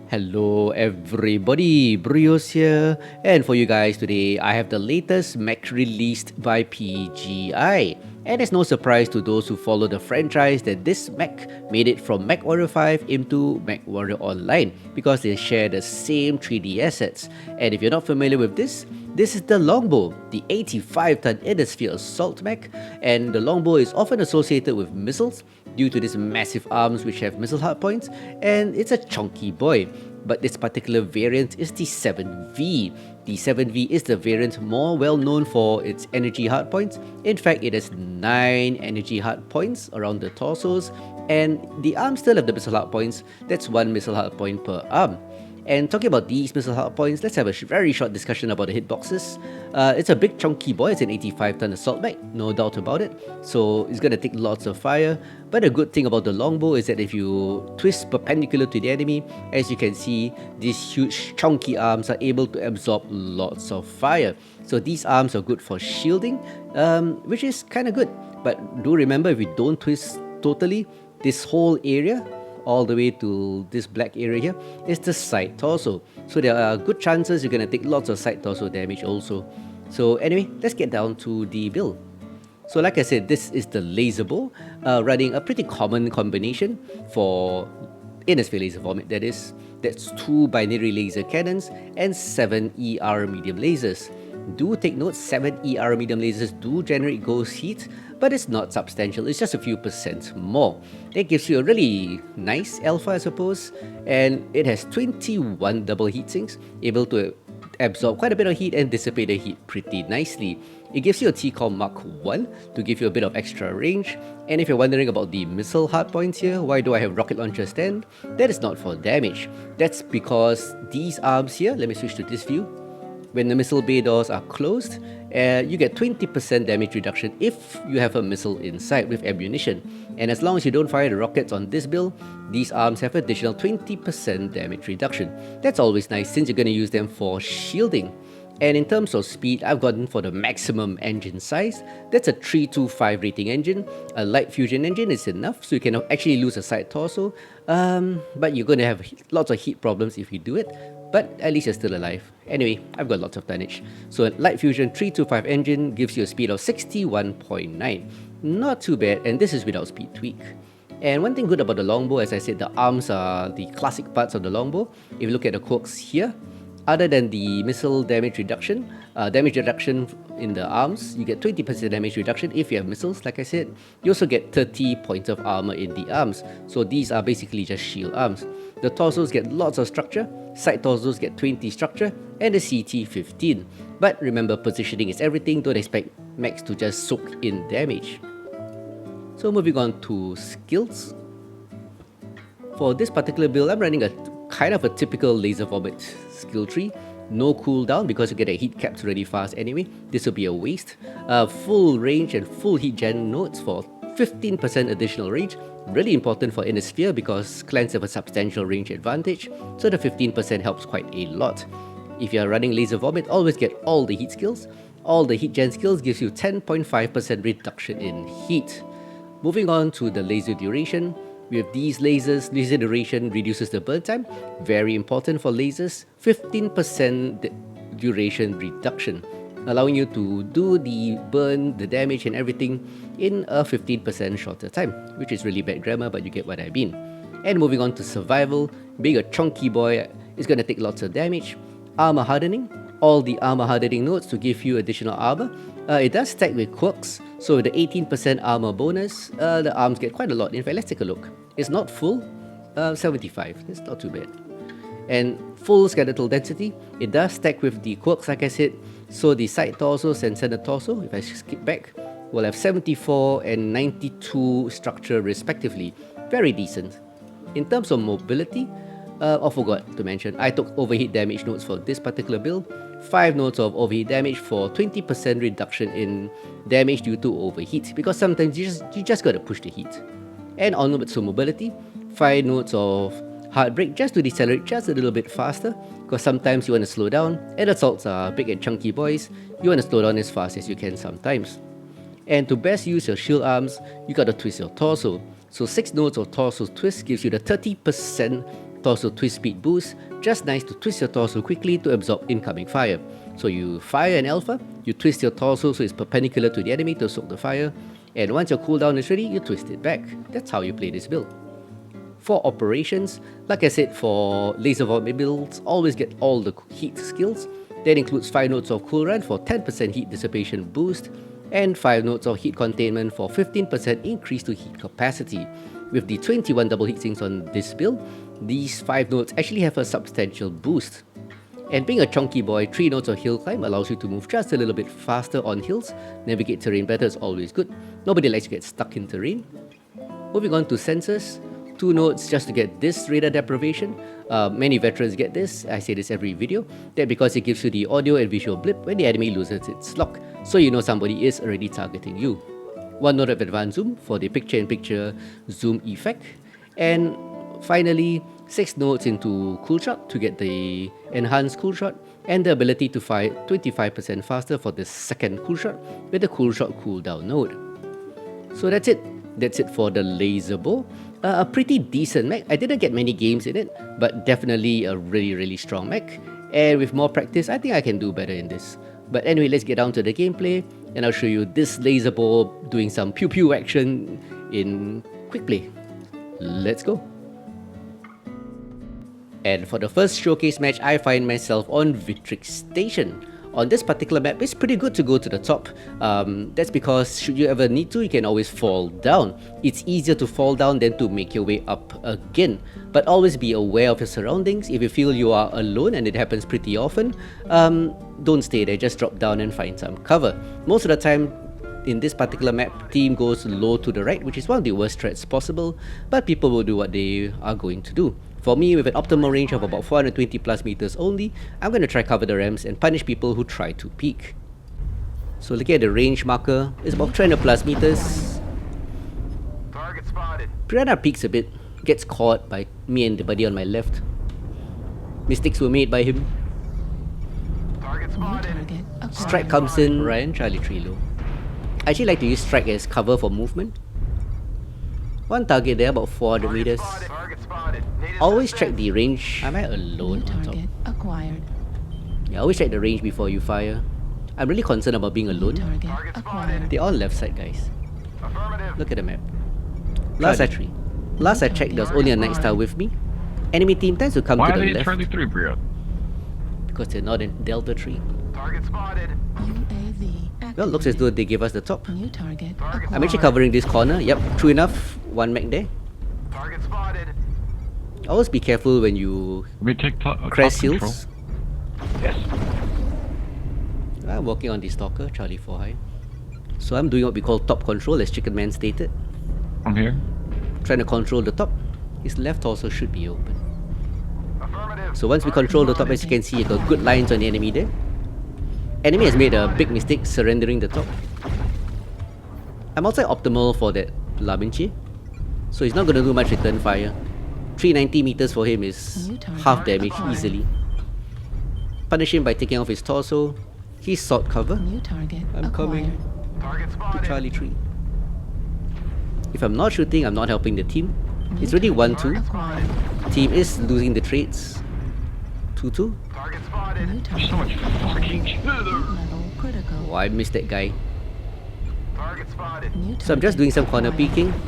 Hello everybody, BrioS here, and for you guys today I have the latest mech released by PGI. And it's no surprise to those who follow the franchise that this mech made it from Mechwarrior 5 into Mechwarrior Online because they share the same 3D assets. And if you're not familiar with this is the Longbow, the 85-ton Innisphere assault mech, and the Longbow is often associated with missiles due to these massive arms which have missile hardpoints, and it's a chunky boy. But this particular variant is the 7V. The 7V is the variant more well known for its energy hardpoints. In fact, it has 9 energy hardpoints around the torsos, and the arms still have the missile hardpoints. That's 1 missile hardpoint per arm. And talking about these missile hardpoints, let's have a very short discussion about the hitboxes. It's a big chunky boy, it's an 85-ton assault mech, no doubt about it. So it's gonna take lots of fire. But the good thing about the Longbow is that if you twist perpendicular to the enemy, as you can see, these huge chunky arms are able to absorb lots of fire. So these arms are good for shielding, which is kinda good. But do remember, if you don't twist totally, this whole area all the way to this black area here is the side torso. So there are good chances you're gonna take lots of side torso damage also. So anyway, let's get down to the build. So like I said, this is the LaserBow, running a pretty common combination for Innisphere laser vomit, that is. That's 2 binary laser cannons and 7 ER medium lasers. Do take note, 7 ER medium lasers do generate ghost heat, but it's not substantial, it's just a few percent more. It gives you a really nice alpha, I suppose, and it has 21 double heat sinks, able to absorb quite a bit of heat and dissipate the heat pretty nicely. It gives you a TCOM Mark 1 to give you a bit of extra range. And if you're wondering about the missile hardpoints here, why do I have rocket launcher stand? That is not for damage. That's because these arms here, let me switch to this view. When the missile bay doors are closed, you get 20% damage reduction if you have a missile inside with ammunition. And as long as you don't fire the rockets on this build, these arms have additional 20% damage reduction. That's always nice since you're going to use them for shielding. And in terms of speed, I've gotten for the maximum engine size. That's a 325 rating engine. A light fusion engine is enough, so you can actually lose a side torso. But you're going to have lots of heat problems if you do it. But at least you're still alive. Anyway, I've got lots of tonnage. So a light fusion 325 engine gives you a speed of 61.9. Not too bad, and this is without speed tweak. And one thing good about the Longbow, as I said, the arms are the classic parts of the Longbow. If you look at the quirks here, other than the missile damage reduction in the arms, you get 20% damage reduction if you have missiles, like I said. You also get 30 points of armor in the arms, so these are basically just shield arms. The torsos get lots of structure, side torsos get 20 structure, and the CT 15. But remember, positioning is everything, don't expect mechs to just soak in damage. So moving on to skills. For this particular build, I'm running a kind of a typical laser vomit skill tree. No cooldown because you get a heat capped really fast anyway. This will be a waste. Full range and full heat gen nodes for 15% additional range. Really important for Innisphere because clans have a substantial range advantage, so the 15% helps quite a lot. If you are running laser vomit, always get all the heat skills. All the heat gen skills gives you 10.5% reduction in heat. Moving on to the laser duration. With these lasers, laser duration reduces the burn time. Very important for lasers. 15% duration reduction, allowing you to do the burn, the damage and everything in a 15% shorter time, which is really bad grammar, but you get what I mean. And moving on to survival, being a chunky boy is going to take lots of damage. Armor hardening, all the armor hardening nodes to give you additional armor. It does stack with quirks, so with the 18% armor bonus, the arms get quite a lot. In fact, let's take a look. It's not full, 75, it's not too bad. And full skeletal density, it does stack with the quirks like I said, so the side torsos and center torso, if I skip back, will have 74 and 92 structure respectively. Very decent. In terms of mobility, I forgot to mention, I took overheat damage nodes for this particular build. 5 nodes of overheat damage for 20% reduction in damage due to overheat, because sometimes you just gotta push the heat. And onwards to mobility, 5 nodes of Heartbreak just to decelerate just a little bit faster, because sometimes you want to slow down, and assaults are big and chunky boys, you want to slow down as fast as you can sometimes. And to best use your shield arms, you gotta twist your torso. So 6 nodes of torso twist gives you the 30% torso twist speed boost, just nice to twist your torso quickly to absorb incoming fire. So you fire an alpha, you twist your torso so it's perpendicular to the enemy to soak the fire, and once your cooldown is ready, you twist it back. That's how you play this build. For operations, like I said, for laservomit builds, always get all the heat skills. That includes 5 nodes of cool run for 10% heat dissipation boost, and 5 nodes of heat containment for 15% increase to heat capacity. With the 21 double heat sinks on this build, these 5 nodes actually have a substantial boost. And being a chonky boy, 3 nodes of hill climb allows you to move just a little bit faster on hills. Navigate terrain better is always good. Nobody likes to get stuck in terrain. Moving on to sensors, 2 nodes just to get this radar deprivation. Many veterans get this, I say this every video. That because it gives you the audio and visual blip when the enemy loses its lock, so you know somebody is already targeting you. 1 node of advanced zoom for the picture-in-picture zoom effect. And finally, 6 nodes into cool shot to get the enhanced cool shot and the ability to fire 25% faster for the second cool shot with the cool shot cooldown node. So that's it. That's it for the LaserBow. A pretty decent mech. I didn't get many games in it, but definitely a really strong mech. And with more practice, I think I can do better in this. But anyway, let's get down to the gameplay, and I'll show you this LaserBow doing some pew pew action in quick play. Let's go. And for the first showcase match, I find myself on Vitric Station. On this particular map, it's pretty good to go to the top. That's because should you ever need to, you can always fall down. It's easier to fall down than to make your way up again. But always be aware of your surroundings. If you feel you are alone, and it happens pretty often, don't stay there, just drop down and find some cover. Most of the time, in this particular map, team goes low to the right, which is one of the worst threats possible, but people will do what they are going to do. For me, with an optimal range of about 420 plus meters only, I'm going to try cover the ramps and punish people who try to peek. So looking at the range marker, it's about 300 plus meters. Target spotted. Piranha peeks a bit, gets caught by me and the buddy on my left. Mistakes were made by him. Target spotted. Strike comes in, Ryan, Charlie 3 low. I actually like to use strike as cover for movement. One target there, about 400 meters. Target spotted. Always check the range. Am I alone on top? Acquired. Yeah, always check the range before you fire. I'm really concerned about being alone. Target acquired. They're all left side, guys. Affirmative. Look at the map. Last I checked, there was only a Night Star with me. Enemy team tends to come Why to are the they in left Charlie 3, Brio? because they're not in Delta 3. Target spotted. UAV activated. Well, looks as though they gave us the top. New target I'm I'm actually acquired. covering this corner. Yep, true enough. One mech there. Target spotted. Always be careful when you Let me take crest top control. hills. Yes. I'm working on the stalker, Charlie 4 high. So I'm doing what we call top control, as Chicken Man stated. I'm here. Trying to control the top. His left also should be open. Affirmative. So once we control the top, as you can see, you got good lines on the enemy there. Enemy has made a big mistake surrendering the top. I'm outside optimal for that Labinchi, so he's not going to do much return fire. 390 meters for him is half damage easily. Punish him by taking off his torso. He's sought cover. New target I'm coming. acquired. Target To spotted. Charlie 3. If I'm not shooting, I'm not helping the team. It's already 1-2. Acquired. Team is losing the trades. 2-2. Target spotted. New There's target so much fucking level critical. Oh, I missed that guy. Target spotted. New So I'm just doing some corner acquired. peeking. Heat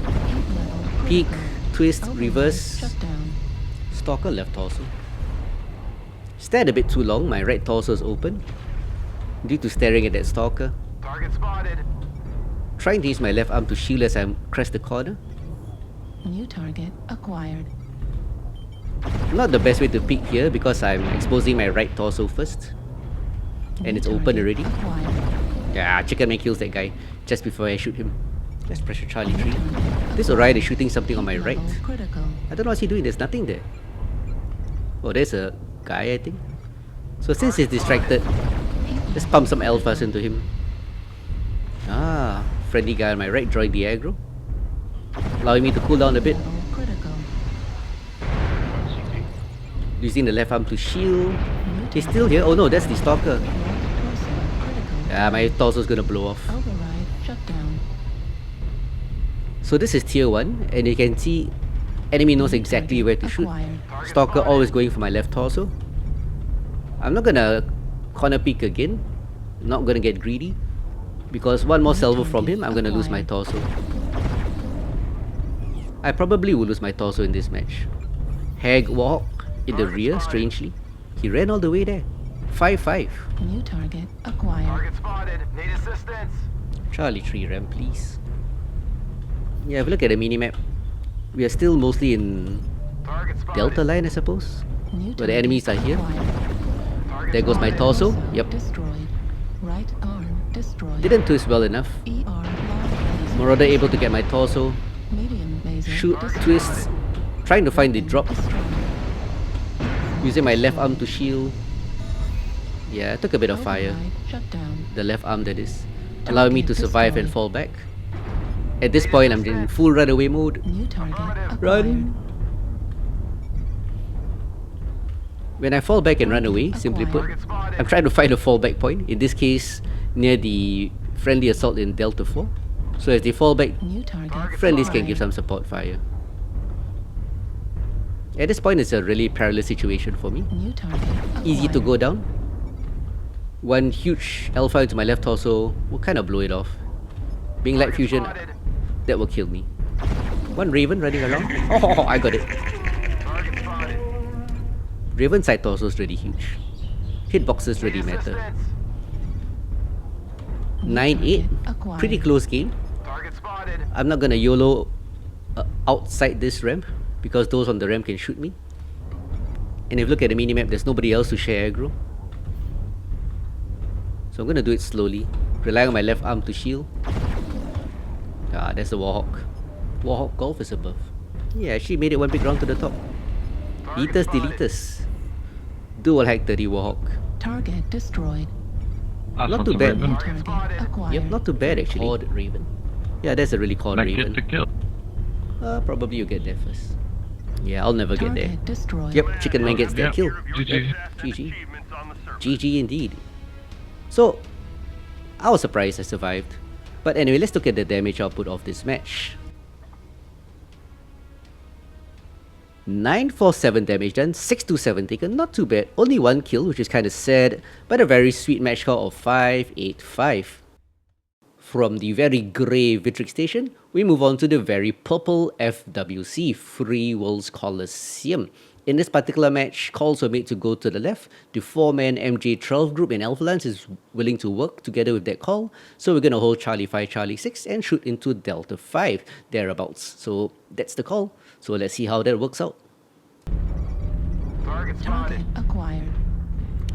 level Peek, critical. twist, Override reverse. shut down. Stalker left torso. Stared a bit too long, my right torso is open. Due to staring at that stalker. Target spotted. Trying to use my left arm to shield as I crest the corner. New target acquired. Not the best way to peek here because I'm exposing my right torso first. And New it's open target already. Acquired. Yeah, Chicken Man kills that guy just before I shoot him. Let's pressure Charlie 3. This Orion is shooting something on my Heat right. level critical. I don't know what's he doing, there's nothing there. Oh, there's a guy, I think. So since he's distracted, let's pump some alphas into him. Ah, friendly guy on my right drawing the aggro. Allowing me to cool down a bit. Level critical. Using the left arm to shield. New He's still here. Oh no, that's the stalker. Right torso critical. Yeah, my torso's gonna blow off. Override shut down. So this is tier 1, and you can see enemy knows exactly where to shoot. Acquired. Stalker always going for my left torso. I'm not gonna corner peek again. Not gonna get greedy. Because one more salvo from him, I'm gonna lose my torso. I probably will lose my torso in this match. Hag Warhawk in the rear, strangely. He ran all the way there. 5-5. New target acquired. Target spotted. Need assistance. Charlie 3 ramp, please. Yeah, if you look at the minimap, we are still mostly in Target spotted. Delta line, I suppose. New Where the enemies are here. acquired. Target There goes my spotted. torso. Torso Yep. Destroyed. Right arm destroyed. Didn't twist well enough. ER long laser. Marauder able to get my torso. Medium laser. Shoot, destroyed. twist. Trying to find the drop. Destroyed. Using my left arm to shield. Yeah, I took a bit of fire. Override shut down. The left arm, that is. Allowing me to Target survive and destroyed. fall back. At this point, I'm in full runaway mode. New target acquired. Run! When I fall back and run away, simply put, Target spotted. I'm trying to find a fallback point. In this case, near the friendly assault in Delta 4. So as they fall back, New target. friendlies can acquired. give some support fire. At this point, it's a really perilous situation for me. New target. Easy to acquired. go down. One huge alpha into my left torso will kind of blow it off. Being light fusion, Spotted. that will kill me. One Raven running along. Oh, I got it. Target spotted. Raven side torso is really huge. Hitboxes really Need matter. assistance. 9-8. Target acquired. Pretty close game. Target spotted. I'm not gonna YOLO outside this ramp because those on the ramp can shoot me. And if you look at the minimap, there's nobody else to share aggro. So I'm gonna do it slowly. Rely on my left arm to shield. Ah, that's the Warhawk. Warhawk Golf is above. Yeah, actually made it one big round to the top. Target Eaters, spotted. deleters. Dual hack 30 Warhawk. Target destroyed. That's Not not too the bad. New Raven. target spotted. acquired. Yep, not too bad actually. Cord Raven. Yeah, that's a really cord That gets Raven. the kill. Probably you get there first. Yeah, I'll never get there. Target destroyed. Yep, Chicken Man gets that Yep. kill. GG. GG. GG indeed. So, I was surprised I survived. But anyway, let's look at the damage output of this match. 947 damage done, 627 taken, not too bad. Only one kill, which is kind of sad, but a very sweet match score of 585. From the very grey Vitric station, we move on to the very purple FWC, Free Worlds Colosseum. In this particular match, calls were made to go to the left. The 4-man MJ12 group in Alpha Lance is willing to work together with that call. So we're going to hold Charlie 5, Charlie 6 and shoot into Delta 5, thereabouts. So that's the call. So let's see how that works out. Target Target spotted. acquired.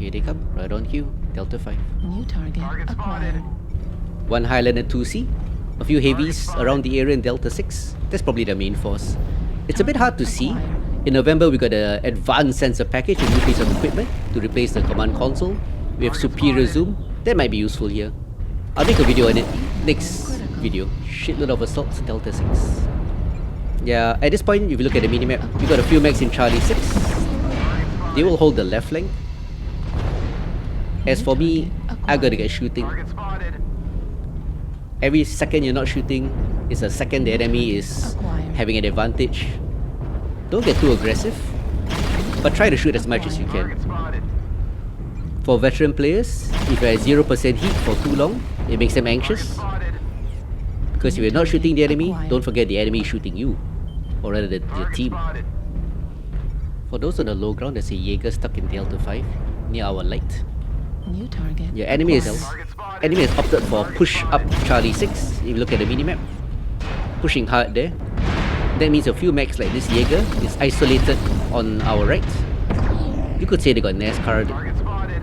Here they come, right on cue, Delta 5. New target Target spotted. acquired. One Highlander 2C, a few heavies around the area in Delta 6. That's probably the main force. It's a bit hard to see. In November, we got an advanced sensor package, a new piece of equipment to replace the command console. We have superior zoom. That might be useful here. I'll make a video on it next video. Shitload of assaults, Delta 6. Yeah, at this point, if you look at the minimap, we got a few mechs in Charlie 6. They will hold the left flank. As for me, I gotta get shooting. Target spotted. Every second you're not shooting is a second the enemy is having an advantage. Don't get too aggressive, but try to shoot as much as you can. Target spotted. For veteran players, if you're at 0% heat for too long, it makes them anxious. Spotted. Because if you're not shooting the enemy, don't forget the enemy is shooting you. Or rather, your Target team. spotted. For those on the low ground, there's a Jaeger stuck in Delta 5, near our light. New target. Your enemy is acquired. Target spotted. enemy has opted for push up Charlie 6. If you look at the minimap, pushing hard there. That means a few mechs like this Jaeger is isolated on our right. You could say they got NASCAR. Target spotted.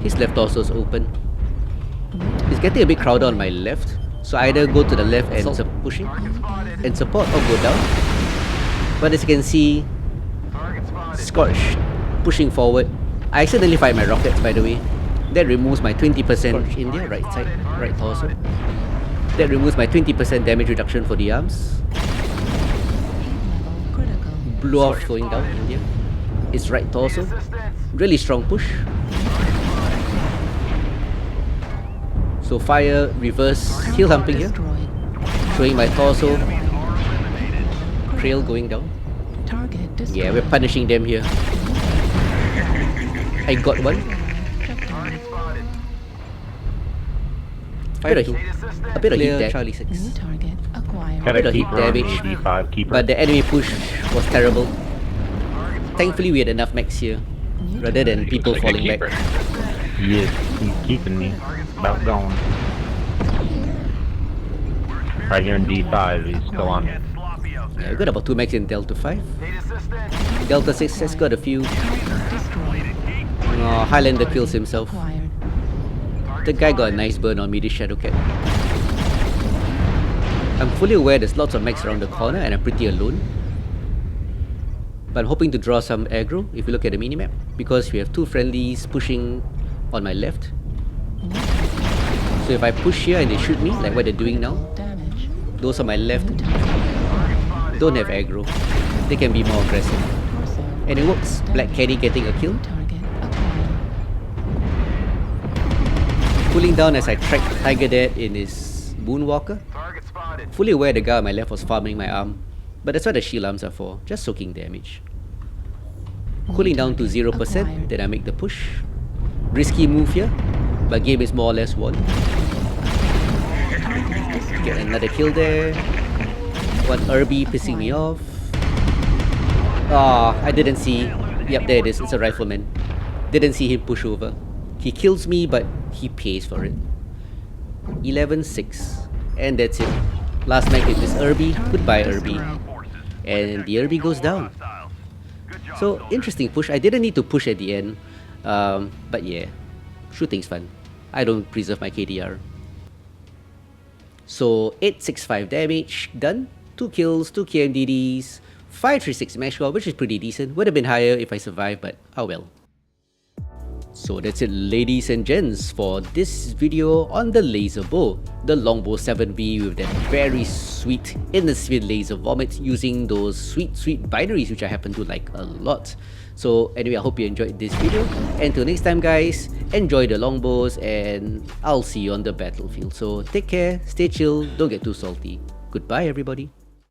His left torso is open. It's getting a bit crowded on my left, so either go to the left and pushing Target spotted. and support or go down. But as you can see, Target spotted. Scorch pushing forward. I accidentally fired my rockets, by the way. That removes my 20% in their right side, right torso. That removes my 20% damage reduction for the arms. Level critical. Blew off slowing down India. Its right torso. Assistance. Really strong push. So fire, reverse, heal humping here. Destroyed. showing my torso. Trail going down. Target destroyed. Yeah, we're punishing them here. I got one. Target spotted. A bit of heat Clear there. New target acquired. Got Bit a of heat keeper on damage. the D5 keeper. But the enemy push was terrible. Thankfully, we had enough mechs here, rather than people Looks like a falling back. keeper. He is. He's keeping me. About gone. Right here in D5, he's still on me. Yeah, we got about 2 mechs in Delta 5. Need assistance. Delta 6 has got a few. Target destroyed. Oh, Highlander kills himself. Acquired. The guy got a nice burn on me, this Shadowcat. I'm fully aware there's lots of mechs around the corner and I'm pretty alone. But I'm hoping to draw some aggro if you look at the minimap, because we have 2 friendlies pushing on my left. So if I push here and they shoot me, like what they're doing now, Damage. those on my left don't have aggro. They can be more aggressive. Torso. And it works. Black Caddy getting a kill. Target acquired. Cooling down as I track Tiger Dad in his Moonwalker. Target spotted. Fully aware the guy on my left was farming my arm. But that's what the shield arms are for, just soaking damage. Cooling down to 0%, then I make the push. Risky move here, but game is more or less won. Get another kill there. One Irby pissing me off. Ah, I didn't see. Yep, there it is. It's a rifleman. Didn't see him push over. He kills me, but he pays for it. 11-6. And that's it. Last mech is this Irby. Goodbye, Irby. And the Irby goes down. So, interesting push. I didn't need to push at the end. But yeah, shooting's fun. I don't preserve my KDR. So, 865 damage, done. 2 kills, 2 KMDDs, 536 mech score, which is pretty decent. Would have been higher if I survived, but oh well. So that's it, ladies and gents, for this video on the LaserBow, the Longbow 7V with that very sweet inner-sphere laser vomit using those sweet binaries which I happen to like a lot. So anyway, I hope you enjoyed this video, and till next time guys, enjoy the longbows and I'll see you on the battlefield. So take care, stay chill, don't get too salty. Goodbye everybody.